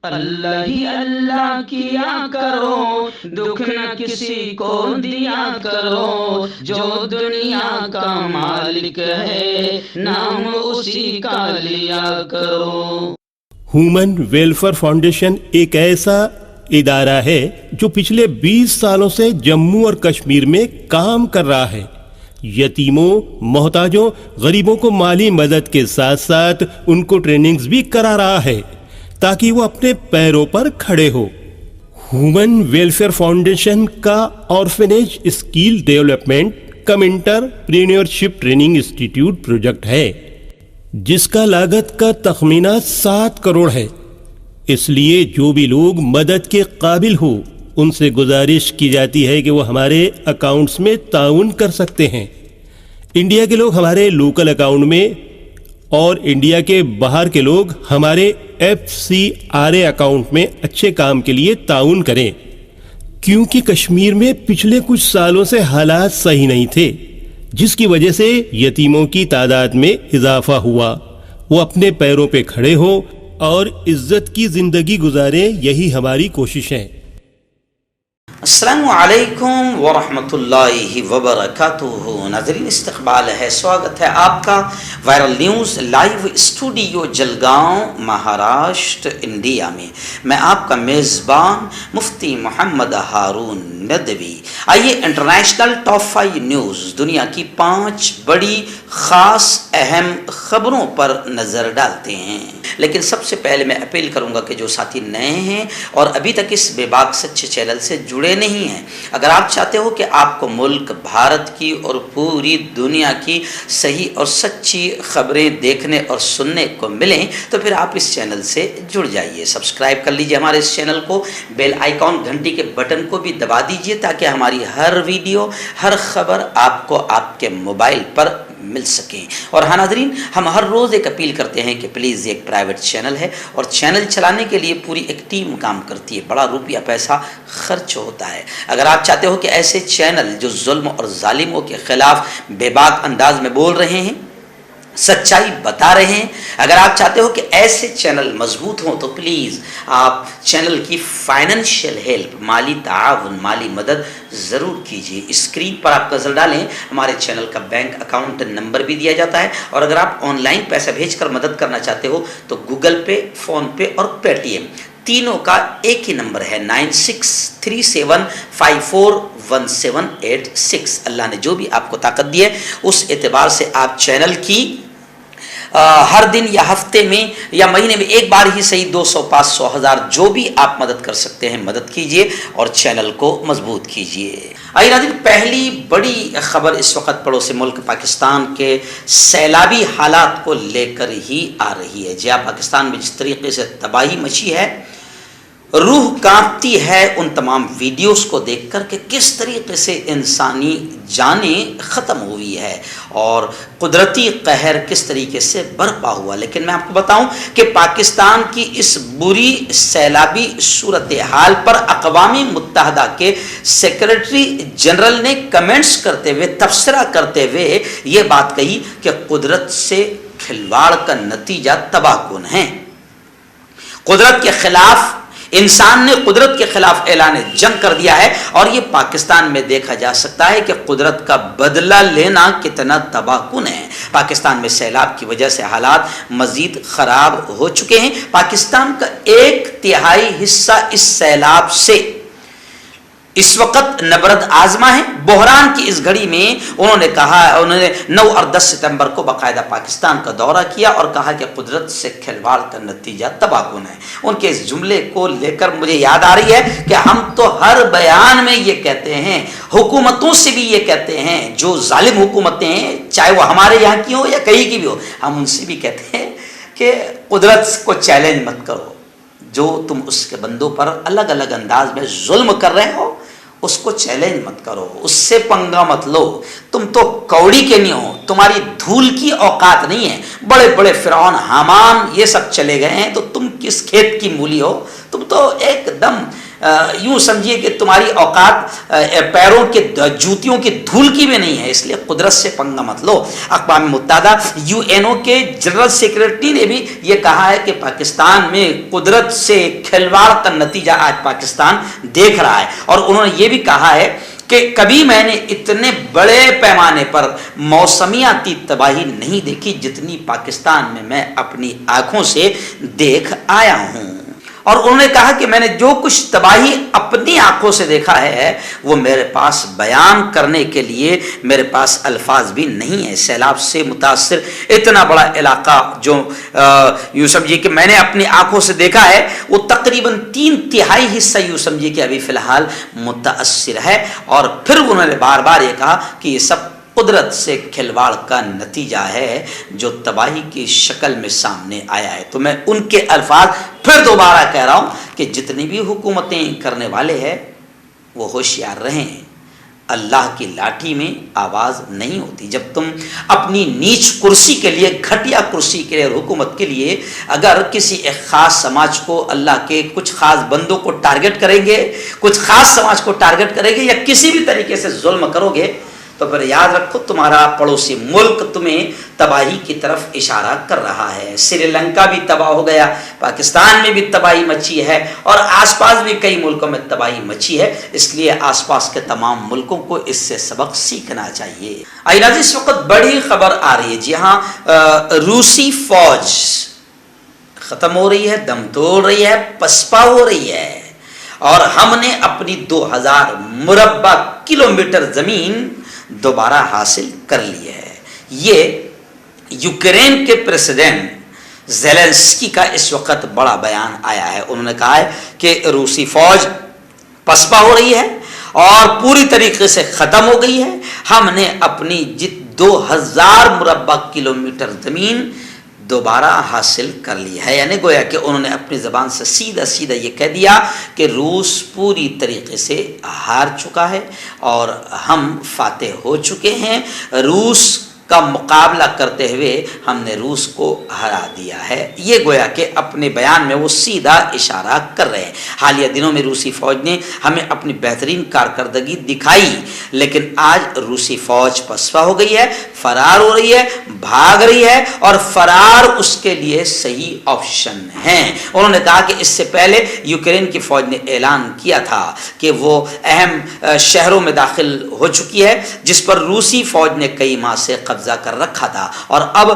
اللہ ہی اللہ کیا کرو، دکھ نہ کسی کو دیا کرو، جو دنیا کا مالک ہے نام اسی کا لیا کرو۔ ہیومن ویلفیئر فاؤنڈیشن ایک ایسا ادارہ ہے جو پچھلے 20 سالوں سے جموں اور کشمیر میں کام کر رہا ہے۔ یتیموں، محتاجوں، غریبوں کو مالی مدد کے ساتھ ساتھ ان کو ٹریننگز بھی کرا رہا ہے تاکہ وہ اپنے پیروں پر کھڑے ہو۔ ہیومن ویلفیئر فاؤنڈیشن کا آرفنیج اسکل ڈیولپمنٹ کم انٹرپرینیورشپ ٹریننگ انسٹیٹیوٹ پروجیکٹ ہے جس کا لاگت کا تخمینہ 7 کروڑ ہے۔ اس لیے جو بھی لوگ مدد کے قابل ہو ان سے گزارش کی جاتی ہے کہ وہ ہمارے اکاؤنٹس میں تعاون کر سکتے ہیں۔ انڈیا کے لوگ ہمارے لوکل اکاؤنٹ میں اور انڈیا کے باہر کے لوگ ہمارے FCRA اکاؤنٹ میں اچھے کام کے لیے تعاون کریں، کیونکہ کشمیر میں پچھلے کچھ سالوں سے حالات صحیح نہیں تھے جس کی وجہ سے یتیموں کی تعداد میں اضافہ ہوا۔ وہ اپنے پیروں پہ کھڑے ہوں اور عزت کی زندگی گزاریں، یہی ہماری کوشش ہے۔ السلام علیکم ورحمۃ اللہ وبرکاتہ۔ ناظرین، استقبال ہے، سواگت ہے آپ کا viral news live studio Jalgaon, Maharashtra, India میں۔ میں آپ کا میزبان مفتی محمد ہارون ندوی۔ آئیے انٹرنیشنل ٹاپ 5 نیوز، دنیا کی 5 بڑی خاص اہم خبروں پر نظر ڈالتے ہیں۔ لیکن سب سے پہلے میں اپیل کروں گا کہ جو ساتھی نئے ہیں اور ابھی تک اس بے باک سچے چینل سے جڑے نہیں ہیں، اگر آپ چاہتے ہو کہ آپ کو ملک بھارت کی اور پوری دنیا کی صحیح اور سچی خبریں دیکھنے اور سننے کو ملیں تو پھر آپ اس چینل سے جڑ جائیے، سبسکرائب کر لیجئے ہمارے اس چینل کو، بیل آئیکن گھنٹی کے بٹن کو بھی دبا دیجئے تاکہ ہماری ہر ویڈیو، ہر خبر آپ کو آپ کے موبائل پر مل سکیں۔ اور ہاں ناظرین، ہم ہر روز ایک اپیل کرتے ہیں کہ پلیز یہ ایک پرائیویٹ چینل ہے اور چینل چلانے کے لیے پوری ایک ٹیم کام کرتی ہے، بڑا روپیہ پیسہ خرچ ہوتا ہے۔ اگر آپ چاہتے ہو کہ ایسے چینل جو ظلم اور ظالموں کے خلاف بے باک انداز میں بول رہے ہیں، سچائی بتا رہے ہیں، اگر آپ چاہتے ہو کہ ایسے چینل مضبوط ہوں تو پلیز آپ چینل کی فائنینشیل ہیلپ، مالی تعاون، مالی مدد ضرور کیجیے۔ اسکرین پر آپ نظر ڈالیں، ہمارے چینل کا بینک اکاؤنٹ نمبر بھی دیا جاتا ہے، اور اگر آپ آن لائن پیسہ بھیج کر مدد کرنا چاہتے ہو تو گوگل پے، فون پے اور پے ٹی ایم تینوں کا ایک ہی نمبر ہے 9637541786۔ اللہ نے جو بھی آپ کو طاقت دی ہے اس اعتبار سے آپ چینل کی ہر دن یا ہفتے میں یا مہینے میں ایک بار ہی صحیح 200، 500، 1000 جو بھی آپ مدد کر سکتے ہیں مدد کیجئے اور چینل کو مضبوط کیجئے۔ آئیے ناظرین، پہلی بڑی خبر اس وقت پڑوسی ملک پاکستان کے سیلابی حالات کو لے کر ہی آ رہی ہے۔ جی ہاں، پاکستان میں جس طریقے سے تباہی مچی ہے، روح کانپتی ہے ان تمام ویڈیوز کو دیکھ کر کہ کس طریقے سے انسانی جانیں ختم ہوئی ہے اور قدرتی قہر کس طریقے سے برپا ہوا۔ لیکن میں آپ کو بتاؤں کہ پاکستان کی اس بری سیلابی صورتحال پر اقوام متحدہ کے سیکرٹری جنرل نے کمنٹس کرتے ہوئے، تبصرہ کرتے ہوئے یہ بات کہی کہ قدرت سے کھلواڑ کا نتیجہ تباہ کن ہے۔ قدرت کے خلاف، انسان نے قدرت کے خلاف اعلان جنگ کر دیا ہے، اور یہ پاکستان میں دیکھا جا سکتا ہے کہ قدرت کا بدلہ لینا کتنا تباہ کن ہے۔ پاکستان میں سیلاب کی وجہ سے حالات مزید خراب ہو چکے ہیں۔ پاکستان کا 1/3 حصہ اس سیلاب سے اس وقت نبرد آزما ہے۔ بحران کی اس گھڑی میں انہوں نے 9 اور 10 ستمبر کو باقاعدہ پاکستان کا دورہ کیا اور کہا کہ قدرت سے کھلواڑ کا نتیجہ تباہ کن ہے۔ ان کے اس جملے کو لے کر مجھے یاد آ رہی ہے کہ ہم تو ہر بیان میں یہ کہتے ہیں، حکومتوں سے بھی یہ کہتے ہیں، جو ظالم حکومتیں ہیں چاہے وہ ہمارے یہاں کی ہو یا کہیں کی بھی ہو، ہم ان سے بھی کہتے ہیں کہ قدرت کو چیلنج مت کرو۔ جو تم اس کے بندوں پر الگ الگ انداز میں ظلم کر رہے ہو اس کو چیلنج مت کرو، اس سے پنگا مت لو۔ تم تو کوڑی کے نہیں ہو، تمہاری دھول کی اوقات نہیں ہے۔ بڑے بڑے فرعون، حامان، یہ سب چلے گئے ہیں تو تم کس کھیت کی مولی ہو؟ تم تو ایک دم یوں سمجھیے کہ تمہاری اوقات پیروں کے جوتیوں کی دھول کی بھی نہیں ہے، اس لیے قدرت سے پنگا مت لو۔ اقوام متحدہ UN کے جنرل سیکرٹری نے بھی یہ کہا ہے کہ پاکستان میں قدرت سے کھلواڑ کا نتیجہ آج پاکستان دیکھ رہا ہے، اور انہوں نے یہ بھی کہا ہے کہ کبھی میں نے اتنے بڑے پیمانے پر موسمیاتی تباہی نہیں دیکھی جتنی پاکستان میں اپنی آنکھوں سے دیکھ آیا ہوں۔ اور انہوں نے کہا کہ میں نے جو کچھ تباہی اپنی آنکھوں سے دیکھا ہے وہ میرے پاس بیان کرنے کے لیے میرے پاس الفاظ بھی نہیں ہے۔ سیلاب سے متاثر اتنا بڑا علاقہ جو یوں سمجھیے کہ میں نے اپنی آنکھوں سے دیکھا ہے، وہ تقریباً 3/3 حصہ یوں سمجھیے کہ ابھی فی الحال متاثر ہے۔ اور پھر انہوں نے بار بار یہ کہا کہ یہ سب قدرت سے کھلواڑ کا نتیجہ ہے جو تباہی کی شکل میں سامنے آیا ہے۔ تو میں ان کے الفاظ پھر دوبارہ کہہ رہا ہوں کہ جتنی بھی حکومتیں کرنے والے ہیں وہ ہوشیار رہیں، اللہ کی لاٹھی میں آواز نہیں ہوتی۔ جب تم اپنی نیچ کرسی کے لیے، گھٹیا کرسی کے لیے، حکومت کے لیے اگر کسی ایک خاص سماج کو، اللہ کے کچھ خاص بندوں کو ٹارگٹ کریں گے، کچھ خاص سماج کو ٹارگٹ کریں گے، یا کسی بھی طریقے سے ظلم کرو گے، تو پھر یاد رکھو تمہارا پڑوسی ملک تمہیں تباہی کی طرف اشارہ کر رہا ہے۔ سری لنکا بھی تباہ ہو گیا، پاکستان میں بھی تباہی مچی ہے، اور آس پاس بھی کئی ملکوں میں تباہی مچی ہے۔ اس لیے آس پاس کے تمام ملکوں کو اس سے سبق سیکھنا چاہیے۔ آئینہ اس وقت بڑی خبر آ رہی ہے، جی ہاں، روسی فوج ختم ہو رہی ہے، دم توڑ رہی ہے، پسپا ہو رہی ہے، اور ہم نے اپنی 2000 مربع کلومیٹر زمین دوبارہ حاصل کر لی ہے۔ یہ یوکرین کے پریزیڈنٹ زیلنسکی کا اس وقت بڑا بیان آیا ہے۔ انہوں نے کہا ہے کہ روسی فوج پسپا ہو رہی ہے اور پوری طریقے سے ختم ہو گئی ہے۔ ہم نے اپنی 2000 مربع کلومیٹر زمین دوبارہ حاصل کر لی ہے، یعنی گویا کہ انہوں نے اپنی زبان سے سیدھا سیدھا یہ کہہ دیا کہ روس پوری طریقے سے ہار چکا ہے اور ہم فاتح ہو چکے ہیں۔ روس کا مقابلہ کرتے ہوئے ہم نے روس کو ہرا دیا ہے۔ یہ گویا کہ اپنے بیان میں وہ سیدھا اشارہ کر رہے ہیں۔ حالیہ دنوں میں روسی فوج نے ہمیں اپنی بہترین کارکردگی دکھائی، لیکن آج روسی فوج پسپا ہو گئی ہے، فرار ہو رہی ہے، بھاگ رہی ہے، اور فرار اس کے لیے صحیح آپشن ہے۔ انہوں نے کہا کہ اس سے پہلے یوکرین کی فوج نے اعلان کیا تھا کہ وہ اہم شہروں میں داخل ہو چکی ہے جس پر روسی فوج نے کئی ماہ سے قبضہ کر رکھا تھا، اور اب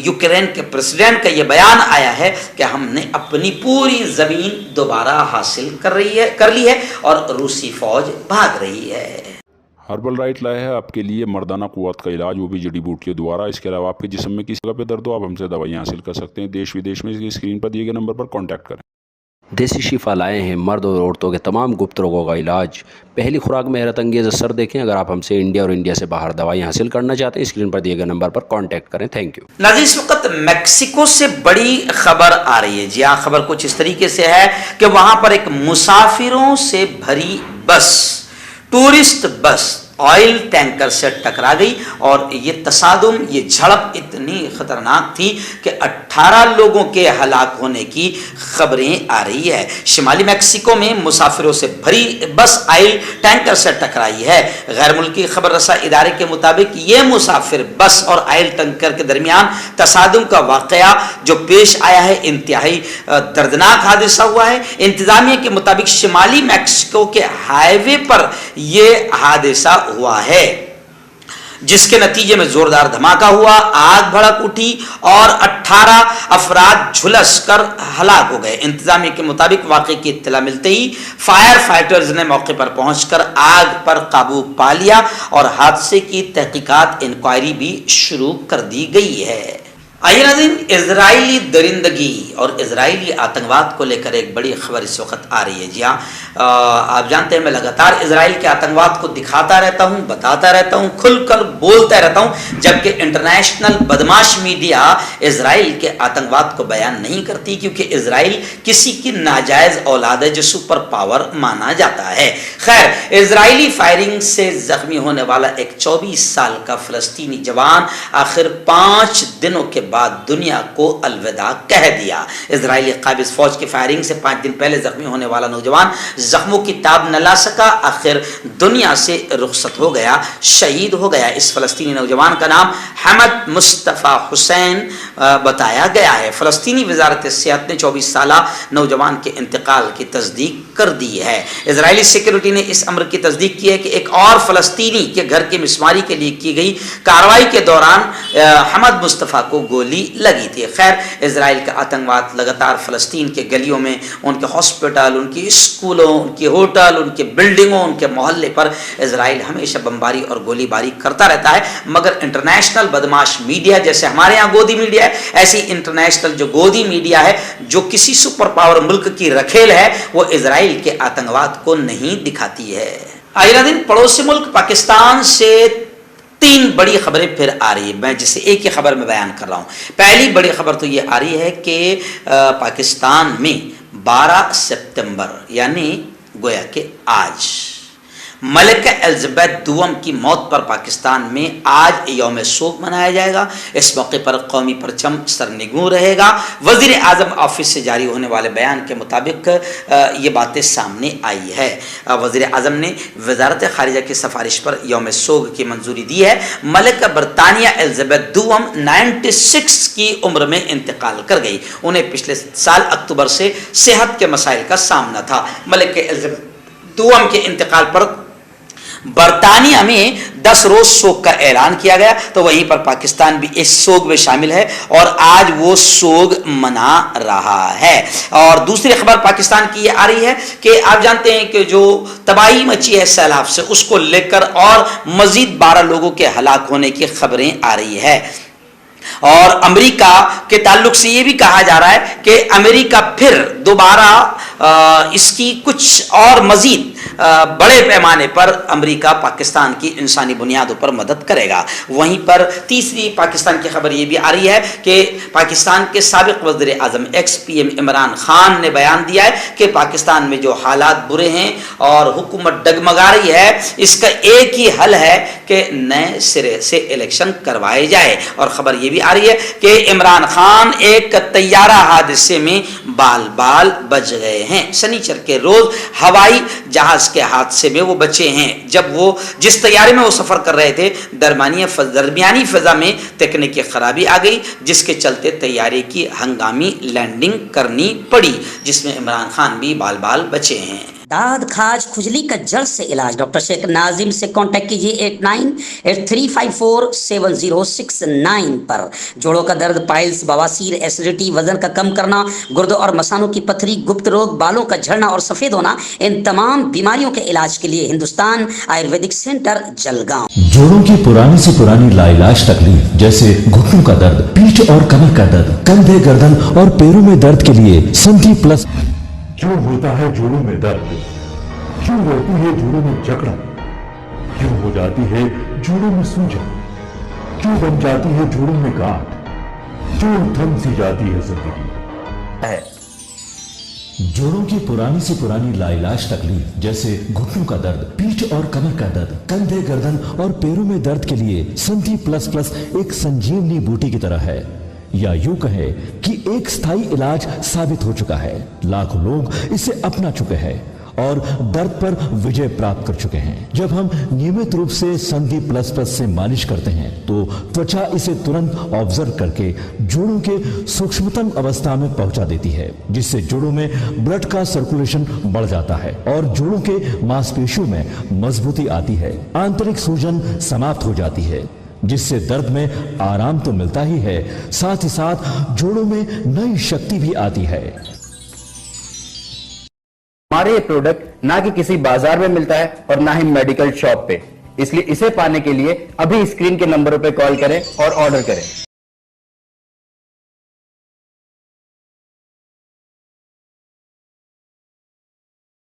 یوکرین کے پریزیڈنٹ کا یہ بیان آیا ہے کہ ہم نے اپنی پوری زمین دوبارہ حاصل کر لی ہے اور روسی فوج بھاگ رہی ہے۔ ہربل رائٹ لائے ہے آپ کے لیے مردانہ قوت کا علاج، وہ بھی جڑی بوٹیوں دوارا۔ اس کے علاوہ آپ کے جسم میں کسی جگہ پہ درد ہو آپ ہم سے دوائیاں حاصل کر سکتے ہیں۔ دیش ودیش میں اسکرین پر دیے گئے نمبر پر کانٹیکٹ کریں۔ دیسی شفا لائے ہیں مرد اور عورتوں کے تمام گپت روگوں کا علاج۔ پہلی خوراک میں حیرت انگیز اثر دیکھیں۔ اگر آپ ہم سے انڈیا اور انڈیا سے باہر دوائیاں حاصل کرنا چاہتے ہیں، اسکرین پر دیے گئے نمبر پر کانٹیکٹ کریں۔ Thank you. ناظرین، اس وقت میکسیکو سے بڑی خبر آ رہی ہے۔ جی ہاں، خبر کچھ اس طریقے سے ہے کہ وہاں پر ایک مسافروں سے بھری بس، ٹورسٹ بس، آئل ٹینکر سے ٹکرا گئی، اور یہ تصادم، یہ جھڑپ اتنی خطرناک تھی کہ 18 لوگوں کے ہلاک ہونے کی خبریں آ رہی ہے۔ شمالی میکسیکو میں مسافروں سے بھری بس آئل ٹینکر سے ٹکرائی ہے۔ غیر ملکی خبر رساں ادارے کے مطابق یہ مسافر بس اور آئل ٹینکر کے درمیان تصادم کا واقعہ جو پیش آیا ہے انتہائی دردناک حادثہ ہوا ہے۔ انتظامیہ کے مطابق شمالی میکسیکو کے ہائی وے پر یہ حادثہ ہوا ہے، جس کے نتیجے میں زوردار دھماکہ ہوا، آگ بھڑک اٹھی اور 18 افراد جھلس کر ہلاک ہو گئے۔ انتظامیہ کے مطابق واقعے کی اطلاع ملتے ہی فائر فائٹرز نے موقع پر پہنچ کر آگ پر قابو پا لیا اور حادثے کی تحقیقات، انکوائری بھی شروع کر دی گئی ہے۔ آئیے ناظرین، اسرائیلی درندگی اور اسرائیلی آتنکواد کو لے کر ایک بڑی خبر اس وقت آ رہی ہے۔ جی ہاں، آپ جانتے ہیں میں لگاتار اسرائیل کے آتنکواد کو دکھاتا رہتا ہوں، بتاتا رہتا ہوں، کھل کر بولتا رہتا ہوں، جبکہ انٹرنیشنل بدماش میڈیا اسرائیل کے آتنکواد کو بیان نہیں کرتی، کیونکہ اسرائیل کسی کی ناجائز اولاد ہے جو سپر پاور مانا جاتا ہے۔ خیر، اسرائیلی فائرنگ سے زخمی ہونے والا ایک 24 سال کا فلسطینی جوان آخر 5 دنوں کے بعد دنیا کو الوداع کہہ دیا۔ اسرائیلی قابض فوج کی فائرنگ سے 5 دن پہلے زخمی ہونے والا نوجوان زخموں کی تاب نہ لا سکا، آخر دنیا سے رخصت ہو گیا، شہید ہو گیا۔ اس فلسطینی نوجوان کا نام حمد مصطفیٰ حسین بتایا گیا ہے۔ فلسطینی وزارت صحت نے 24 سالہ نوجوان کے انتقال کی تصدیق کر دی ہے۔ اسرائیلی سیکیورٹی نے اس امر کی تصدیق کی ہے کہ ایک اور فلسطینی کے گھر کی مسماری کے لیے کی گئی کارروائی کے دوران حمد مصطفیٰ کو گولی لگی تھی۔ خیر، اسرائیل کا آتنکواد لگاتار فلسطین کے گلیوں میں، ان کے ہاسپٹل، ان کی اسکولوں، ان کے ہوٹل، ان کے بلڈنگوں، ان کے محلے پر اسرائیل ہمیشہ بمباری اور گولی باری کرتا رہتا ہے، مگر انٹرنیشنل بدماش میڈیا، جیسے ہمارے یہاں گودی میڈیا ہے، ایسی انٹرنیشنل جو گودی میڈیا ہے، جو کسی سپر پاور ملک کی رکھیل ہے، وہ اسرائیل کے آتنکواد کو نہیں دکھاتی ہے۔ آئرہ دن پڑوسی ملک پاکستان سے 3 بڑی خبریں پھر آ رہی ہیں، میں جسے ایک ہی خبر میں بیان کر رہا ہوں۔ پہلی بڑی خبر تو یہ آ رہی ہے کہ پاکستان میں 12 سپتمبر یعنی گویا کہ آج ملکہ الزبیتھ دوم کی موت پر پاکستان میں آج یوم سوگ منایا جائے گا۔ اس موقع پر قومی پرچم سرنگوں رہے گا۔ وزیر اعظم آفس سے جاری ہونے والے بیان کے مطابق یہ باتیں سامنے آئی ہے۔ وزیر اعظم نے وزارت خارجہ کی سفارش پر یوم سوگ کی منظوری دی ہے۔ ملکہ برطانیہ الزبیتھ دوم 96 کی عمر میں انتقال کر گئی۔ انہیں پچھلے سال اکتوبر سے صحت کے مسائل کا سامنا تھا۔ ملکہ الزبیتھ دوم کے انتقال پر برطانیہ میں 10 روز سوگ کا اعلان کیا گیا، تو وہیں پر پاکستان بھی اس سوگ میں شامل ہے اور آج وہ سوگ منا رہا ہے۔ اور دوسری خبر پاکستان کی یہ آ رہی ہے کہ آپ جانتے ہیں کہ جو تباہی مچی ہے سیلاب سے، اس کو لے کر اور مزید 12 لوگوں کے ہلاک ہونے کی خبریں آ رہی ہے۔ اور امریکہ کے تعلق سے یہ بھی کہا جا رہا ہے کہ امریکہ پھر دوبارہ اس کی کچھ اور مزید بڑے پیمانے پر امریکہ پاکستان کی انسانی بنیادوں پر مدد کرے گا۔ وہیں پر تیسری پاکستان کی خبر یہ بھی آ رہی ہے کہ پاکستان کے سابق وزیر اعظم ex P M Imran Khan نے بیان دیا ہے کہ پاکستان میں جو حالات برے ہیں اور حکومت ڈگمگا رہی ہے، اس کا ایک ہی حل ہے کہ نئے سرے سے الیکشن کروائے جائے۔ اور خبر یہ بھی آ رہی ہے کہ عمران خان ایک طیارہ حادثے میں بال بال بچ گئے ہیں۔ سنیچر کے روز ہوائی جہاز کے حادثے میں وہ بچے ہیں جب وہ جس طیارے میں وہ سفر کر رہے تھے درمیانی فضا میں تکنیکی خرابی آ گئی، جس کے چلتے طیارے کی ہنگامی لینڈنگ کرنی پڑی، جس میں عمران خان بھی بال بال بچے ہیں۔ داد کھاج کھجلی کا جڑ سے علاج ڈاکٹر شیخ ناظم سے کانٹیکٹ کیجیے 8983547069 پر۔ جوڑوں کا درد، پائلز، بواسیر، ایسیڈیٹی، وزن کا کم کرنا، گردوں اور مثانوں کی پتھری، گپت روگ، بالوں کا جھڑنا اور سفید ہونا، ان تمام بیماریوں کے علاج کے لیے ہندوستان آیورویدک سینٹر جلگاؤں۔ جوڑوں کی پرانی سے پرانی لاعلاج تکلیف جیسے گھٹنوں کا درد، پیٹھ اور کمر کا درد، کندھے، گردن اور پیروں میں درد کے لیے سنٹی پلس۔ کیوں ہوتا ہے جوڑوں میں درد؟ کیوں ہوتی ہے جوڑوں میں جکڑن؟ کیوں ہو جاتی ہے جوڑوں میں سوجن؟ کیوں بن جاتی ہے جوڑوں میں گاٹھ؟ کیوں تھم سی جاتی ہے زندگی؟ جوڑوں کی پرانی سے پرانی لاعلاج تکلیف جیسے گھٹنوں کا درد، پیٹھ اور کمر کا درد، کندھے، گردن اور پیروں میں درد کے لیے سنٹی پلس پلس ایک سنجیونی بوٹی کی طرح ہے، یا یوں کہے کہ ایک ستھائی علاج ثابت ہو چکا ہے۔ لاکھوں لوگ اسے اپنا چکے ہیں اور درد پر وجے پراپت کر چکے ہیں۔ جب ہم نیمت روپ سے سندھی پلس پلس سے مالش کرتے ہیں تو توچا اسے ترنت آبزرو کر کے جوڑوں کے سوکشمتم اوستھا میں پہنچا دیتی ہے، جس سے جوڑوں میں بلڈ کا سرکولیشن بڑھ جاتا ہے اور جوڑوں کے ماس پیشیوں میں مضبوطی آتی ہے، آنترک سوجن سماپت ہو جاتی ہے، جس سے درد میں آرام تو ملتا ہی ہے، ساتھ ہی ساتھ جوڑوں میں نئی شکتی بھی آتی ہے۔ ہمارے یہ پروڈکٹ نہ کہ کسی بازار میں ملتا ہے اور نہ ہی میڈیکل شاپ پہ، اس لیے اسے پانے کے لیے ابھی اسکرین کے نمبروں پہ کال کریں اور آرڈر کریں۔